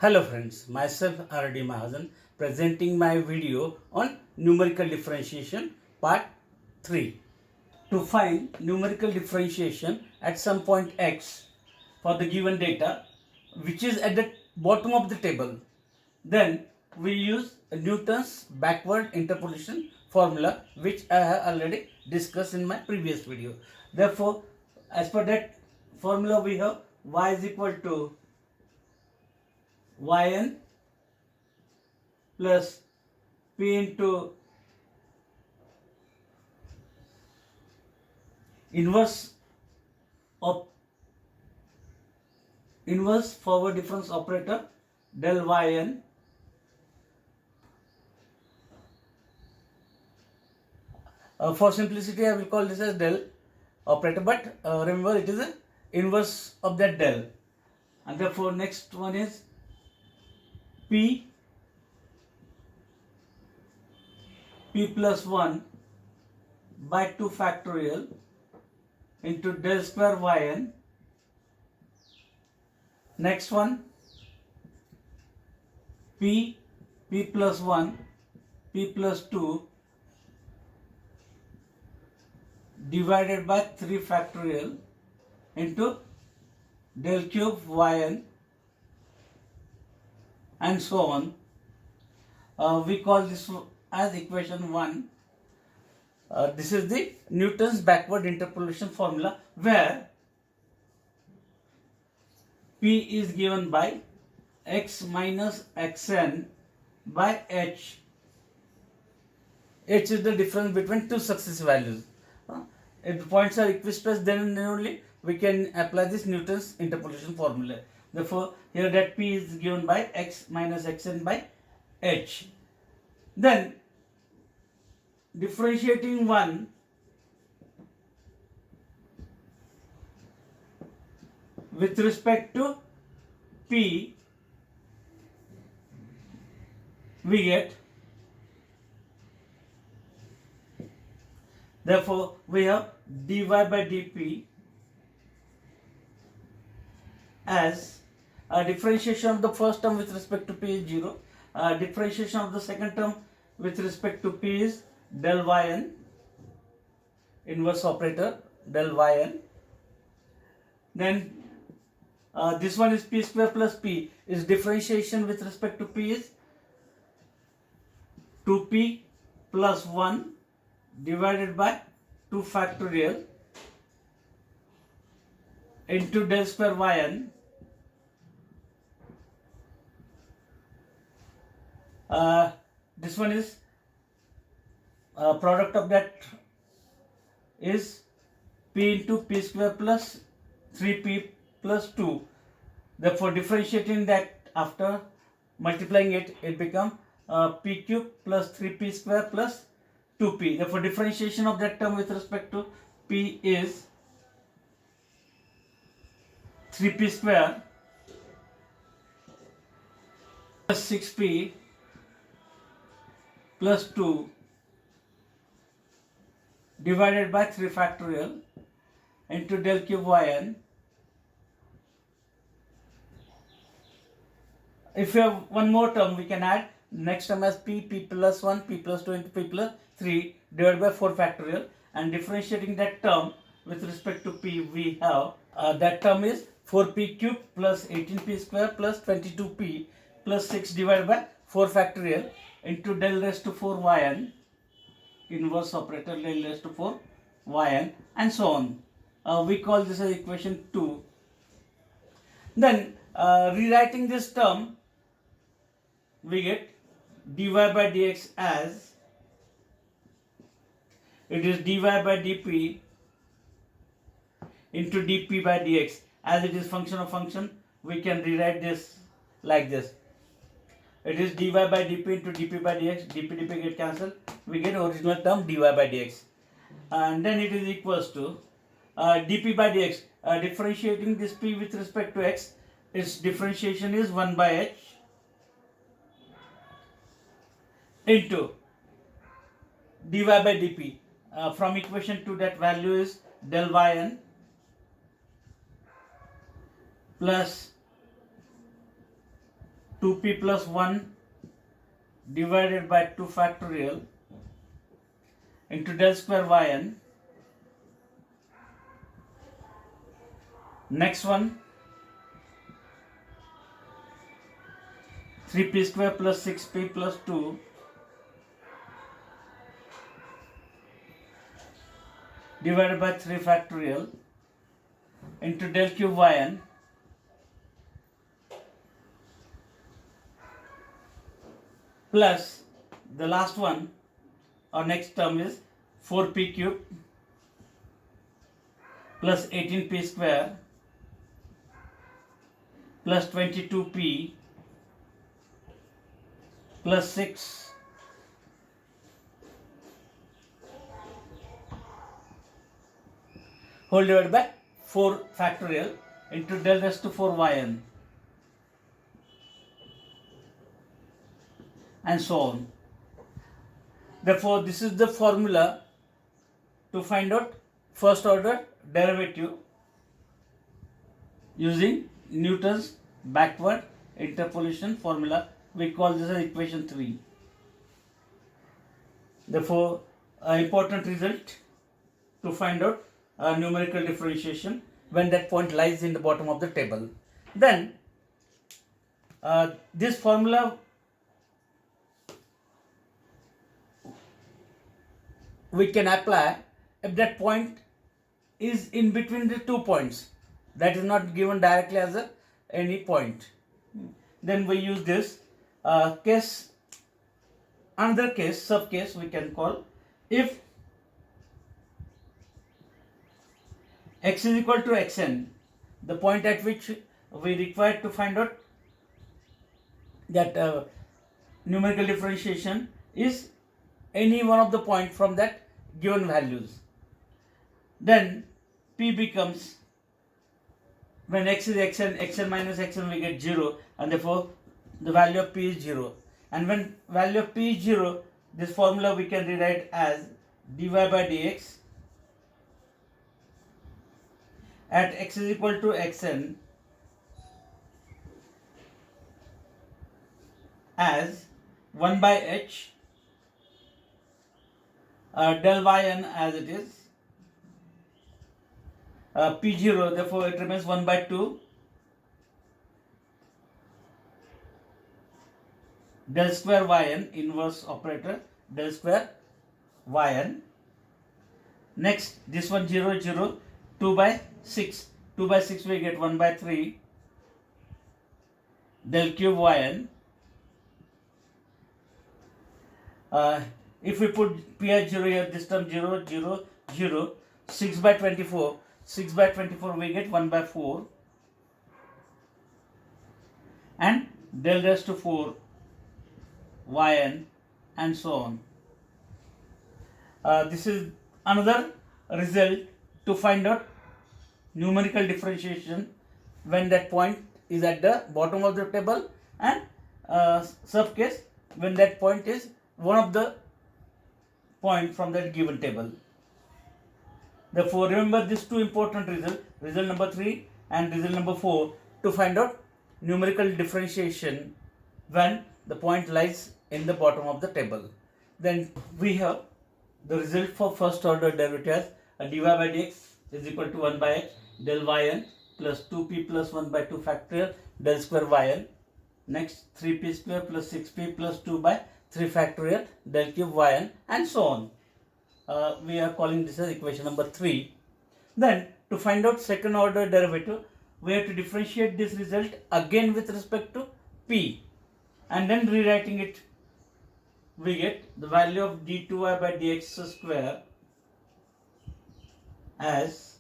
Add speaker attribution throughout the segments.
Speaker 1: Hello friends, myself R.D. Mahajan presenting my video on numerical differentiation part 3. To find numerical differentiation at some point x for the given data which is at the bottom of the table, then we use Newton's backward interpolation formula which I have already discussed in my previous video. Therefore, as per that formula we have y is equal to yn plus p into inverse forward difference operator del yn for simplicity I will call this as del operator, but remember it is the inverse of that del, and therefore next one is p plus 1 by 2 factorial into del square yn. Next one p plus 1 p plus 2 divided by 3 factorial into del cube yn, and so on. We call this as equation 1. This is the Newton's backward interpolation formula, where P is given by x minus xn by h. H is the difference between two successive values. If the points are equispaced, then only we can apply this Newton's interpolation formula. Therefore, here that P is given by x minus xn by h. Then, differentiating 1 with respect to P, we get, therefore we have dy by dp as a differentiation of the first term with respect to P is 0, differentiation of the second term with respect to P is del yn, inverse operator del yn. Then this one is p square plus p, is differentiation with respect to P is 2p plus 1 divided by 2 factorial into del square yn. This one is product of that is p into p square plus 3p plus 2. Therefore, differentiating that after multiplying it, it becomes p cube plus 3p square plus 2p. Therefore, differentiation of that term with respect to p is 3p square plus 6p plus 2 divided by 3 factorial into del cube yn. If you have one more term, we can add next term as p plus 1, p plus 2 into p plus 3 divided by 4 factorial, and differentiating that term with respect to p, we have that term is 4p cube plus 18p square plus 22p plus 6 divided by 4 factorial into del raised to 4 yn, inverse operator del raised to 4 yn, and so on. We call this as equation 2. Then rewriting this term, we get dy by dx as, it is dy by dp into dp by dx. As it is function of function, we can rewrite this like this. It is dy by dp into dp by dx, dp get cancelled, we get original term dy by dx. And then it is equals to dp by dx, differentiating this p with respect to x, its differentiation is 1 by h into dy by dp. From equation 2, that value is del yn plus 2p plus 1 divided by 2 factorial into del square yn. Next one, 3p square plus 6p plus 2 divided by 3 factorial into del cube yn plus the last one, our next term is 4p cube plus 18p square plus 22p plus 6 whole divided by 4 factorial into del raised to 4 yn and so on. Therefore, this is the formula to find out first order derivative using Newton's backward interpolation formula. We call this as equation 3. Therefore, an important result to find out numerical differentiation when that point lies in the bottom of the table. Then this formula we can apply if that point is in between the 2 points, that is not given directly as any point. Then we use this case, another case, sub case we can call, if x is equal to xn, the point at which we require to find out that numerical differentiation is any one of the point from that given values. Then p becomes, when x is xn minus xn we get 0, and therefore the value of p is 0. And when value of p is 0, this formula we can rewrite as dy by dx at x is equal to xn as 1 by h del yn as it is p0, therefore it remains 1 by 2 del square yn, inverse operator, del square yn. Next, this one 0 0, 2 by 6, 2 by 6 we get 1 by 3 del cube yn. If we put p as 0 here, this term 0 0 0, 6 by 24, 6 by 24 we get 1 by 4 and del raised to 4 yn and so on. This is another result to find out numerical differentiation when that point is at the bottom of the table, and sub case when that point is one of the point from that given table. Therefore, remember these two important results, result number 3 and result number 4, to find out numerical differentiation when the point lies in the bottom of the table. Then we have the result for first order derivative as dy by dx is equal to 1 by h del yn plus 2p plus 1 by 2 factorial del square yn. Next, 3p square plus 6p plus 2 by 3 factorial del cube yn and so on. We are calling this as equation number 3. Then to find out second order derivative, we have to differentiate this result again with respect to p, and then rewriting it we get the value of d2y by dx square as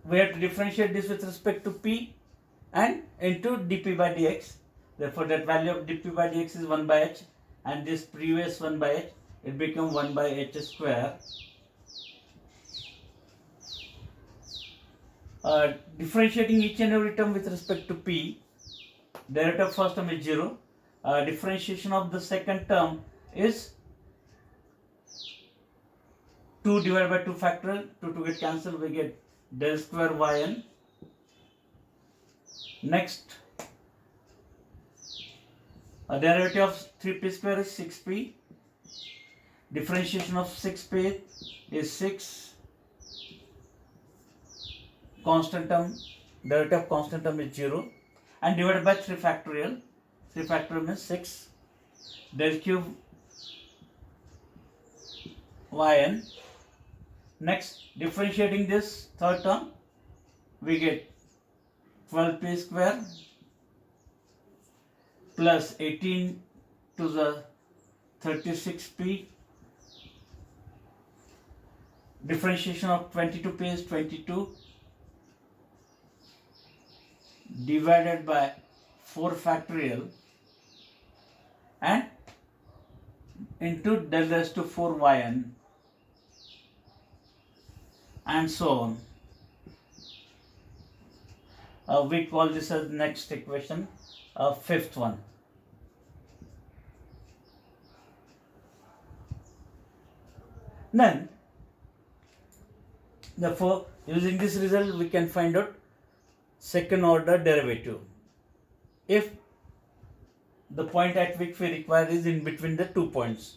Speaker 1: we have to differentiate this with respect to p and into dp by dx. Therefore, that value of dp by dx is 1 by h, and this previous 1 by h, it becomes 1 by h square. Differentiating each and every term with respect to p, derivative of first term is 0. Differentiation of the second term is 2 divided by 2 factorial. 2 to get cancelled, we get del square yn. Next, Derivative of 3p square is 6p. Differentiation of 6p is 6. Constant term, derivative of constant term is 0. And divided by 3 factorial. 3 factorial means 6. Del cube yn. Next, differentiating this third term, we get 12p square plus 18 to the 36p. Differentiation of 22p is 22 divided by 4 factorial and into del raised to 4 yn and so on. We call this as next equation, fifth one. Then, therefore, using this result, we can find out second order derivative if the point at which we require is in between the 2 points.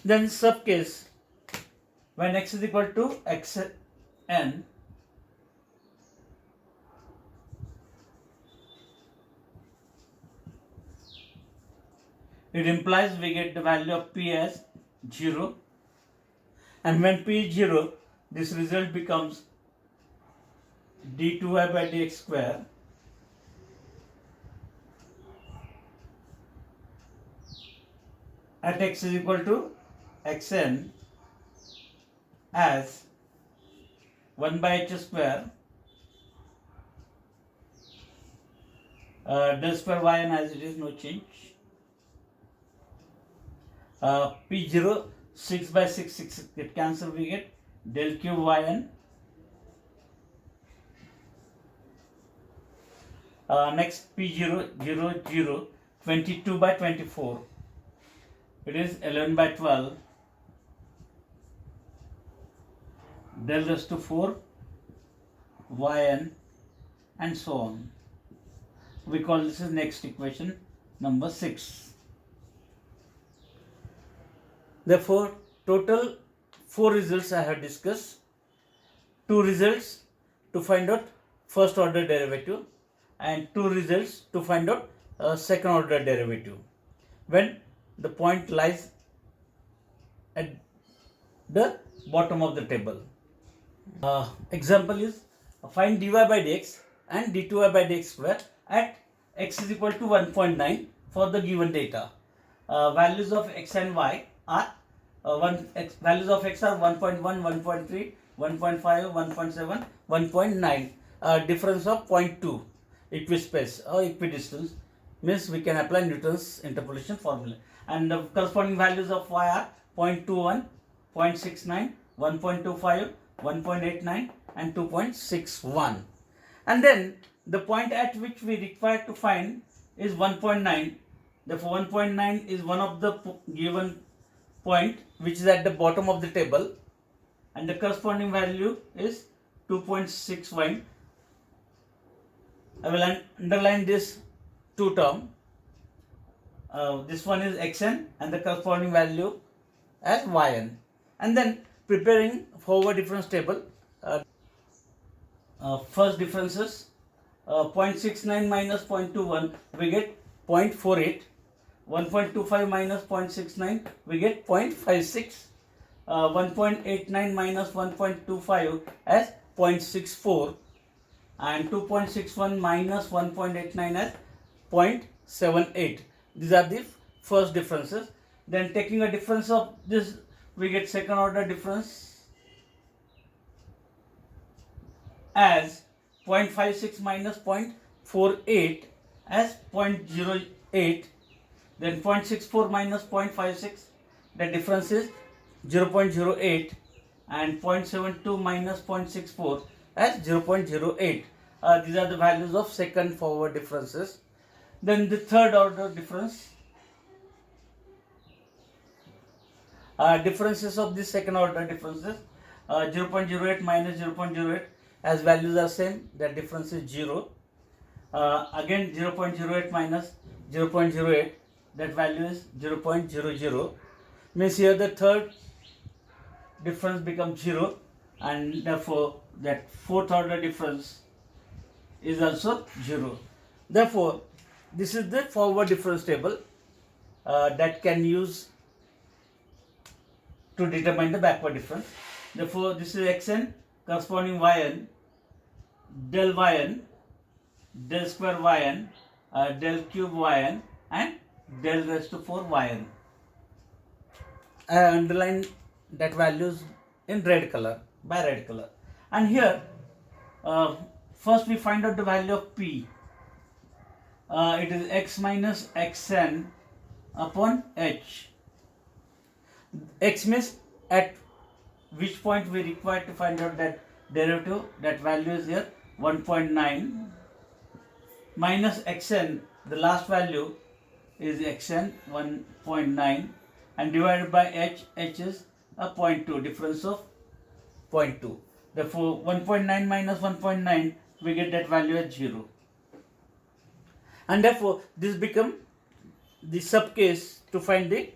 Speaker 1: Then, sub case, when x is equal to xn, it implies we get the value of p as 0, and when p is 0, this result becomes d2y by dx square at x is equal to xn as 1 by h square del square yn as it is, no change. P0, 6 by 6 get cancelled, we get del cube yn. Next P0, 0, 0, 22 by 24. It is 11 by 12. Del raised to 4 yn and so on. We call this as next equation number 6. Therefore, total 4 results I have discussed. 2 results to find out first order derivative and 2 results to find out second order derivative when the point lies at the bottom of the table. Example is find dy by dx and d2y by dx square at x is equal to 1.9 for the given data. Values of x and y are values of x are 1.1, 1.3, 1.5, 1.7, 1.9. Difference of 0.2 equispace or equidistance means we can apply Newton's interpolation formula. And the corresponding values of y are 0.21, 0.69, 1.25, 1.89 and 2.61. And then the point at which we require to find is 1.9. Therefore 1.9 is one of the given point which is at the bottom of the table, and the corresponding value is 2.61. I will underline this 2 term. This one is xn and the corresponding value as yn. And then preparing forward difference table. First differences, 0.69 minus 0.21 we get 0.48. 1.25 minus 0.69 we get 0.56. 1.89 minus 1.25 as 0.64 and 2.61 minus 1.89 as 0.78. These are the first differences. Then taking a difference of this, we get second order difference as 0.56 minus 0.48 as 0.08. Then 0.64 minus 0.56, the difference is 0.08, and 0.72 minus 0.64 as 0.08. These are the values of second forward differences. Then the third order difference, differences of the second order differences, 0.08 minus 0.08, as values are same, the difference is 0. Again 0.08 minus 0.08, that value is 0.00. Means here the third difference becomes 0, and therefore that fourth order difference is also 0. Therefore, this is the forward difference table that can use to determine the backward difference. Therefore, this is xn corresponding yn, del yn, del square yn, del cube yn, and del raised to 4 yn. I underline that values in red color, by red color. And here, first we find out the value of p. It is x minus xn upon h. X means at which point we require to find out that derivative, that value is here 1.9, minus xn, the last value is xn 1.9, and divided by h is a 0.2, difference of 0.2. Therefore 1.9 minus 1.9, we get that value as 0. And therefore this become the sub case to find the,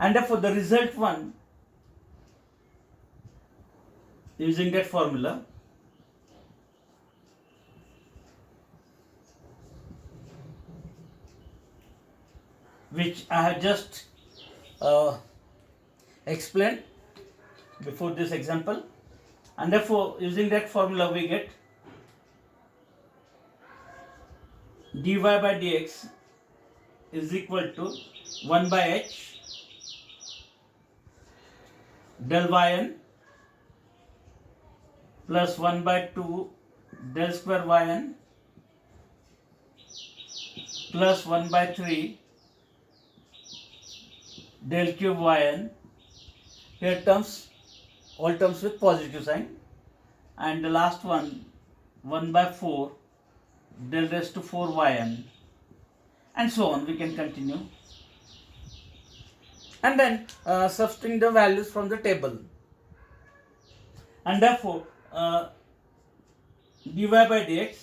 Speaker 1: and therefore the result one, using that formula, which I have just explained before this example, and therefore using that formula we get dy by dx is equal to 1 by h del yn plus 1 by 2 del square yn plus 1 by 3 del cube yn. Here terms, all terms with positive sign, and the last one 1 by 4 del raised to 4 yn, and so on. We can continue, and then substituting the values from the table, and therefore dy by dx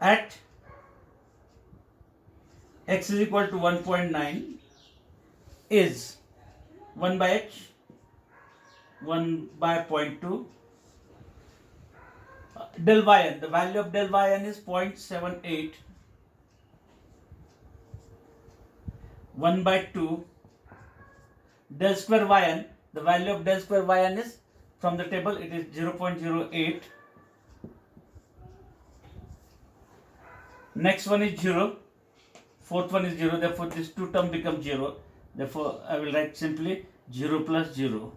Speaker 1: at x is equal to 1.9 is 1 by h, 1 by 0.2, del yn, the value of del yn is 0.78, 1 by 2, del square yn, the value of del square yn is, from the table it is 0.08, next one is 0, fourth one is 0, therefore this two term becomes 0, therefore I will write simply 0 plus 0,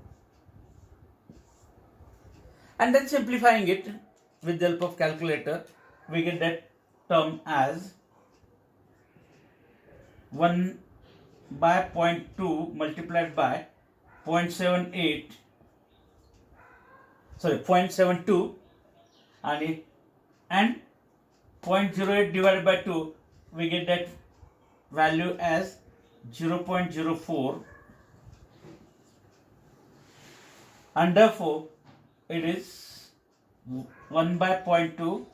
Speaker 1: and then simplifying it with the help of calculator, we get that term as 1 by 0.2 multiplied by 0.78, sorry 0.72, and 0.08 divided by 2, we get that value as 0.04, and therefore it is 1 by 0.2,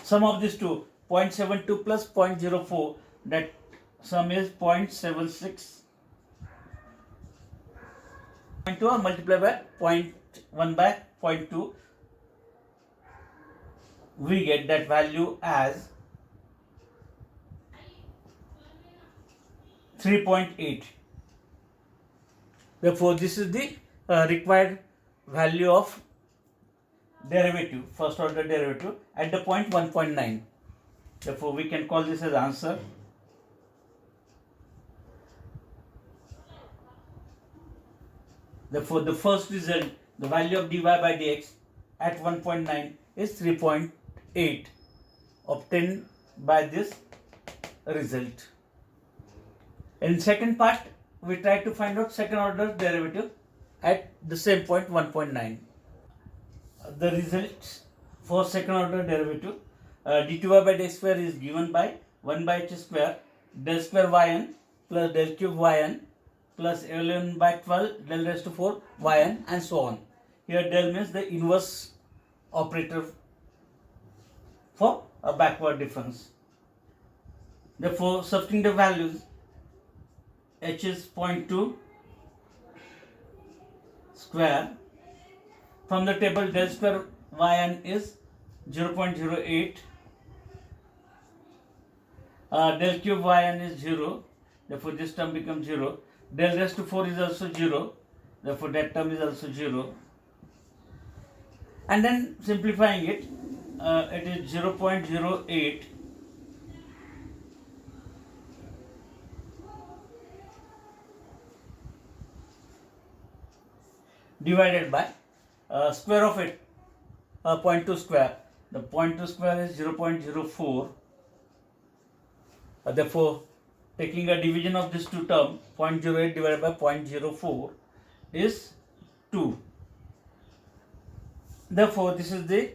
Speaker 1: sum of these two, 0.72 plus 0.04, that sum is 0.76, 0.2 or multiply by 1 by 0.2, we get that value as 3.8. Therefore, this is the required value of derivative, first order derivative at the point 1.9. Therefore, we can call this as answer. Therefore, the first result, the value of dy by dx at 1.9 is 3.8, obtained by this result. In second part, we try to find out second order derivative at the same point 1.9. The results for second order derivative, dy by dx square is given by 1 by h square del square yn plus del cube yn plus 11 by 12 del raised to 4 yn, and so on. Here del means the inverse operator for a backward difference. Therefore, substituting the values, h is 0.2 square. From the table, del square yn is 0.08. Del cube yn is 0. Therefore, this term becomes 0. Del raised to 4 is also 0. Therefore, that term is also 0. And then simplifying it, it is 0.08 divided by square of it, 0.2 square. The 0.2 square is 0.04. Therefore, taking a division of this two term, 0.08 divided by 0.04 is 2. Therefore, this is the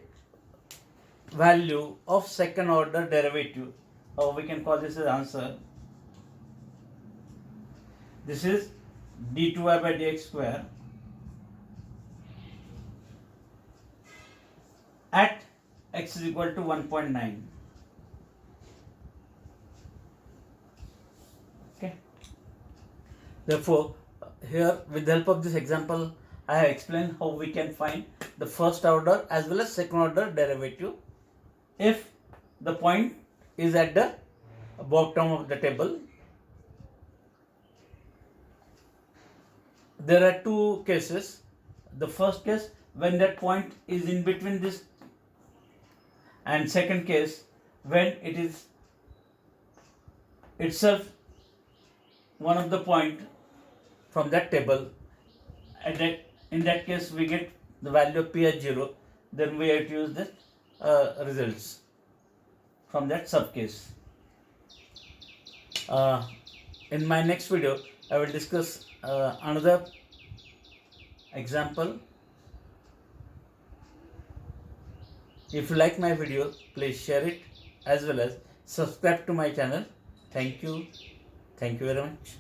Speaker 1: value of second order derivative, or we can call this as answer. This is d2y by dx square at x is equal to 1.9. Okay. Therefore, here with the help of this example, I have explained how we can find the first order as well as second order derivative if the point is at the bottom of the table. There are two cases. The first case, when that point is in between this, and second case, when it is itself one of the point from that table. In that case, we get the value of p as 0. Then we have to use the results from that subcase. In my next video, I will discuss another example. If you like my video, please share it as well as subscribe to my channel. Thank you. Thank you very much.